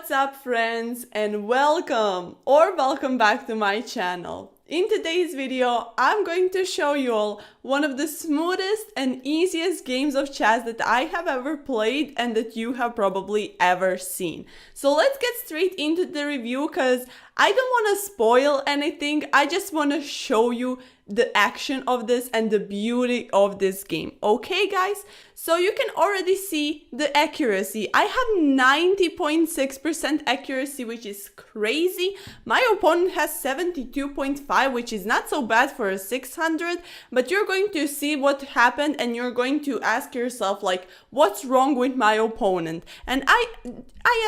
What's up, friends, and welcome back to my channel. In today's video, I'm going to show you all one of the smoothest and easiest games of chess that I have ever played and that you have probably ever seen. So let's get straight into the review because I don't want to spoil anything. I just want to show you the action of this and the beauty of this game. Okay, guys? So you can already see the accuracy. I have 90.6% accuracy, which is crazy. My opponent has 72.5, which is not so bad for a 600, but you're going to see what happened and you're going to ask yourself, like, what's wrong with my opponent? And I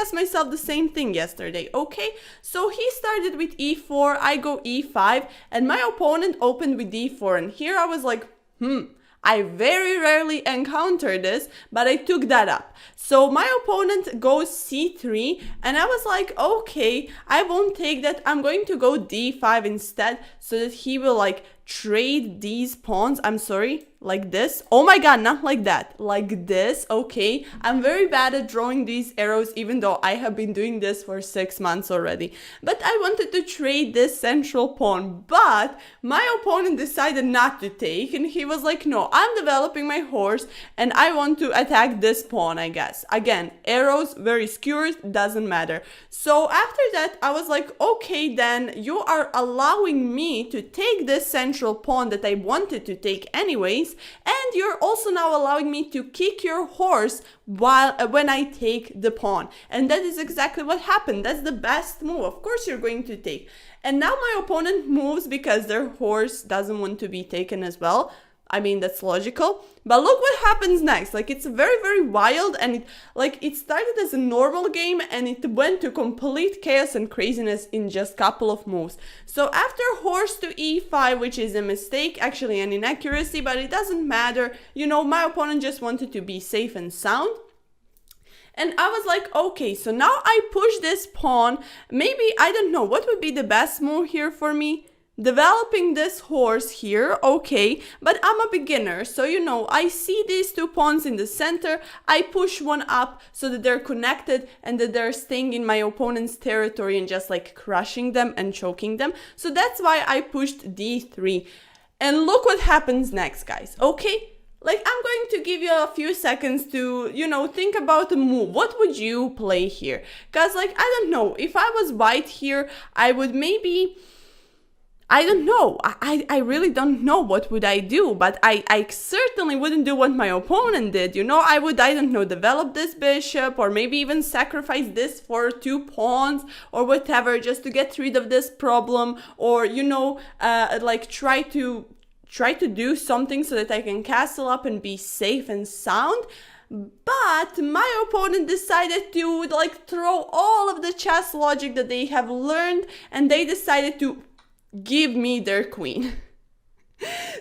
asked myself the same thing yesterday, okay? So he started with e4, I go e5, and my opponent opened with d4, and here I was like, I very rarely encounter this, but I took that up. So my opponent goes c3, and I was like, okay, I won't take that. I'm going to go d5 instead so that he will like trade these pawns. I'm sorry, like this. Oh my god, not like that, like this. Okay, I'm very bad at drawing these arrows, even though I have been doing this for 6 months already. But I wanted to trade this central pawn, but my opponent decided not to take, and he was like, no, I'm developing my horse and I want to attack this pawn, I guess. Again, arrows, very skewed, doesn't matter. So after that, I was like, okay, then you are allowing me to take this central pawn that I wanted to take anyways, and you're also now allowing me to kick your horse when I take the pawn. And that is exactly what happened. That's the best move. Of course you're going to take. And now my opponent moves because their horse doesn't want to be taken as well. I mean, that's logical. But look what happens next. Like, it's very, very wild, and it started as a normal game and it went to complete chaos and craziness in just a couple of moves. So after horse to e5, which is a mistake, actually an inaccuracy, but it doesn't matter. You know, my opponent just wanted to be safe and sound. And I was like, okay, so now I push this pawn. Maybe, I don't know, what would be the best move here for me? Developing this horse here, okay, but I'm a beginner, so you know, I see these two pawns in the center, I push one up so that they're connected and that they're staying in my opponent's territory and just like crushing them and choking them. So that's why I pushed d3. And look what happens next, guys, okay? Like, I'm going to give you a few seconds to, you know, think about a move. What would you play here? Because, like, I don't know, if I was white here, I would maybe... I don't know. I really don't know what would I do, but I certainly wouldn't do what my opponent did. You know, I would, I don't know, develop this bishop or maybe even sacrifice this for 2 pawns or whatever just to get rid of this problem, or, you know, like try to do something so that I can castle up and be safe and sound. But my opponent decided to like throw all of the chess logic that they have learned, and they decided to give me their queen.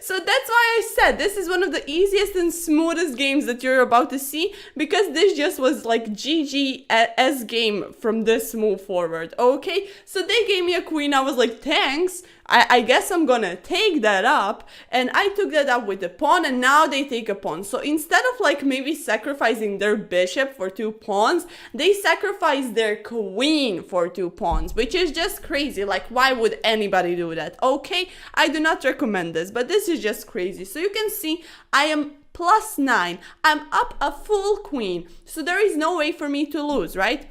So that's why I said this is one of the easiest and smoothest games that you're about to see, because this just was like GG's game from this move forward, okay? So they gave me a queen, I was like, thanks, I guess I'm gonna take that up, and I took that up with the pawn, and now they take a pawn. So instead of like maybe sacrificing their bishop for 2 pawns, they sacrifice their queen for 2 pawns, which is just crazy. Like, why would anybody do that? Okay, I do not recommend this, but this is just crazy. So you can see I am +9. I'm up a full queen, so there is no way for me to lose, right?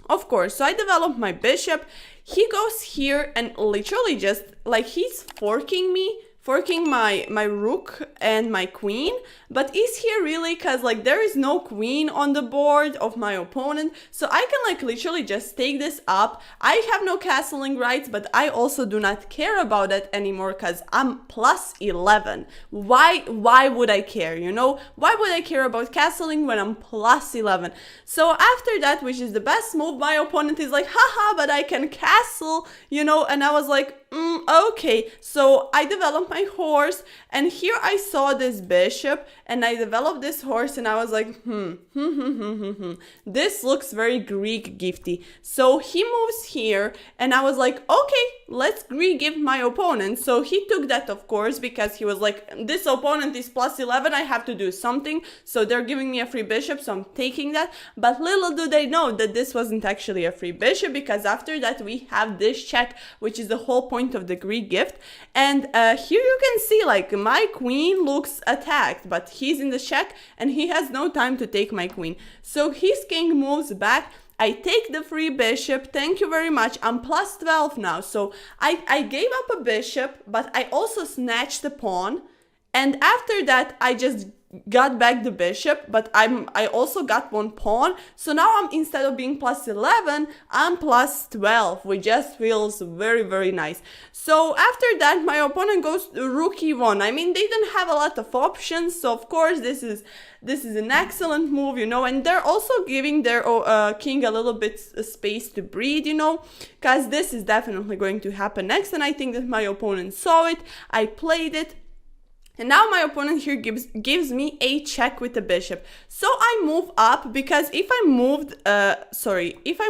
Of course, so I developed my bishop. He goes here and literally just like he's forking my rook and my queen. But is he really? Because like there is no queen on the board of my opponent, so I can like literally just take this up. I have no castling rights, but I also do not care about that anymore because I'm +11. Why would I care, you know? Why would I care about castling when I'm +11? So after that, which is the best move, my opponent is like, haha, but I can castle, you know? And I was like, okay. So I developed my horse, and here I saw this bishop, and I developed this horse, and I was like, this looks very Greek gifty. So he moves here, and I was like, okay, let's Greek gift my opponent. So he took that, of course, because he was like, this opponent is plus 11, I have to do something. So they're giving me a free bishop, so I'm taking that. But little do they know that this wasn't actually a free bishop, because after that we have this check, which is the whole point of the Greek gift. And here you can see, like, my queen looks attacked, but he's in the check and he has no time to take my queen. So his king moves back. I take the free bishop. Thank you very much. I'm plus 12 now. So I gave up a bishop, but I also snatched a pawn. And after that, I just got back the bishop, but I also got one pawn. So now I'm, instead of being plus 11, I'm plus 12, which just feels very, very nice. So after that, my opponent goes rook e1. I mean, they don't have a lot of options, so of course this is an excellent move, you know, and they're also giving their king a little bit space to breathe, you know, because this is definitely going to happen next, and I think that my opponent saw it. I played it. And now my opponent here gives me a check with the bishop. So I move up, because if I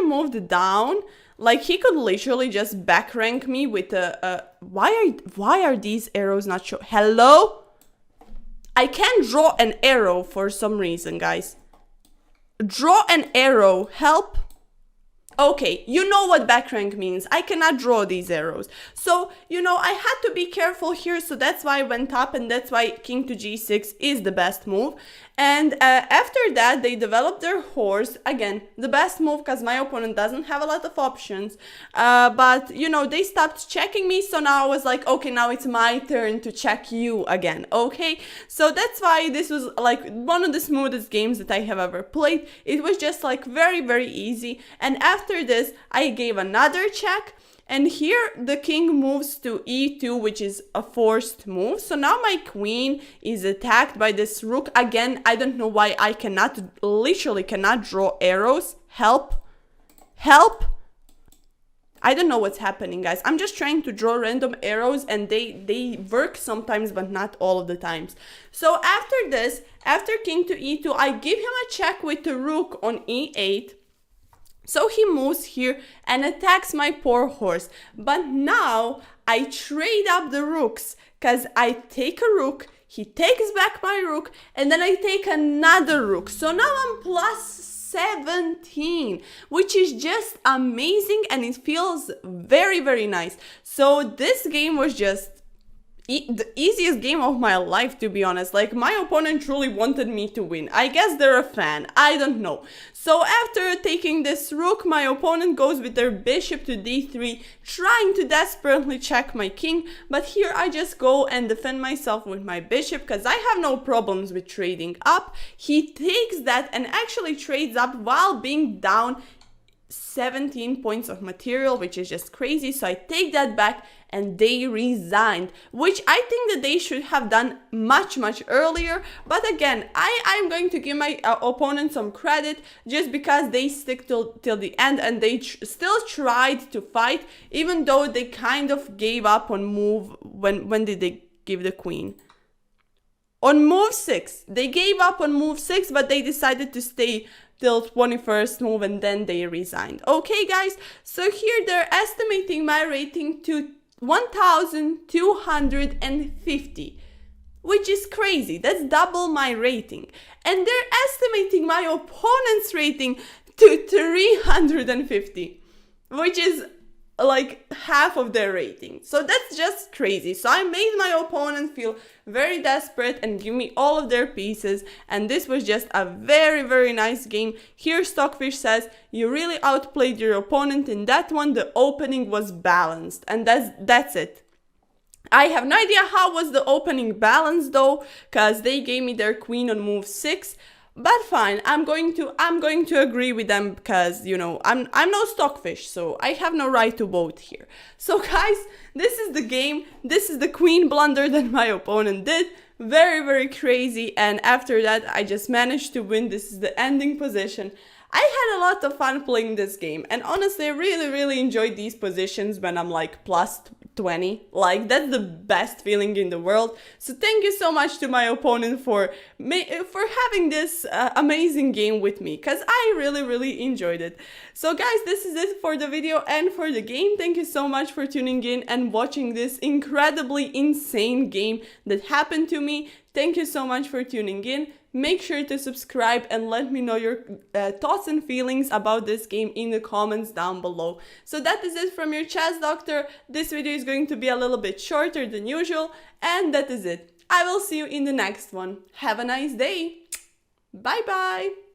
moved down, like, he could literally just back rank me with a why are these arrows not show? Hello? I can't draw an arrow for some reason, guys. Draw an arrow, help. Okay, you know what back rank means. I cannot draw these arrows. So, you know, I had to be careful here, so that's why I went up, and that's why king to g6 is the best move. And after that, they developed their horse. Again, the best move, because my opponent doesn't have a lot of options. But, you know, they stopped checking me, so now I was like, okay, now it's my turn to check you again, okay? So that's why this was, like, one of the smoothest games that I have ever played. It was just, like, very, very easy. And after this, I gave another check. And here the king moves to e2, which is a forced move. So now my queen is attacked by this rook. Again, I don't know why I literally cannot draw arrows. Help. Help. I don't know what's happening, guys. I'm just trying to draw random arrows, and they work sometimes, but not all of the times. So after this, after king to e2, I give him a check with the rook on e8. So he moves here and attacks my poor horse. But now I trade up the rooks, because I take a rook, he takes back my rook, and then I take another rook. So now I'm plus 17, which is just amazing, and it feels very, very nice. So this game was just the easiest game of my life, to be honest. Like, my opponent truly wanted me to win. I guess they're a fan, I don't know. So after taking this rook, my opponent goes with their bishop to d3, trying to desperately check my king. But here I just go and defend myself with my bishop, because I have no problems with trading up. He takes that and actually trades up while being down 17 points of material, which is just crazy. So I take that back, and they resigned, which I think that they should have done much, much earlier. But again, I'm going to give my opponent some credit, just because they stick till the end, and they still tried to fight, even though they kind of gave up on move. When did they give the queen? On move 6. They gave up on move 6, but they decided to stay till 21st move, and then they resigned. Okay, guys, so here they're estimating my rating to 1,250, which is crazy. That's double my rating. And they're estimating my opponent's rating to 350, which is like half of their rating. So that's just crazy. So I made my opponent feel very desperate and give me all of their pieces, and this was just a very, very nice game. Here Stockfish says, you really outplayed your opponent in that one. The opening was balanced, and that's it. I have no idea how was the opening balanced though, because they gave me their queen on move 6. But fine, I'm going to agree with them, because, you know, I'm no Stockfish, so I have no right to vote here. So guys, this is the game. This is the queen blunder that my opponent did. Very, very crazy. And after that, I just managed to win. This is the ending position. I had a lot of fun playing this game, and honestly, I really, really enjoyed these positions when I'm like plus 20. Like, that's the best feeling in the world. So thank you so much to my opponent for having this amazing game with me, because I really enjoyed it. So guys, this is it for the video and for the game. Thank you so much for tuning in and watching this incredibly insane game that happened to me. Thank you so much for tuning in. Make sure to subscribe and let me know your thoughts and feelings about this game in the comments down below. So that is it from your chess doctor. This video is going to be a little bit shorter than usual, and that is it. I will see you in the next one. Have a nice day. Bye bye.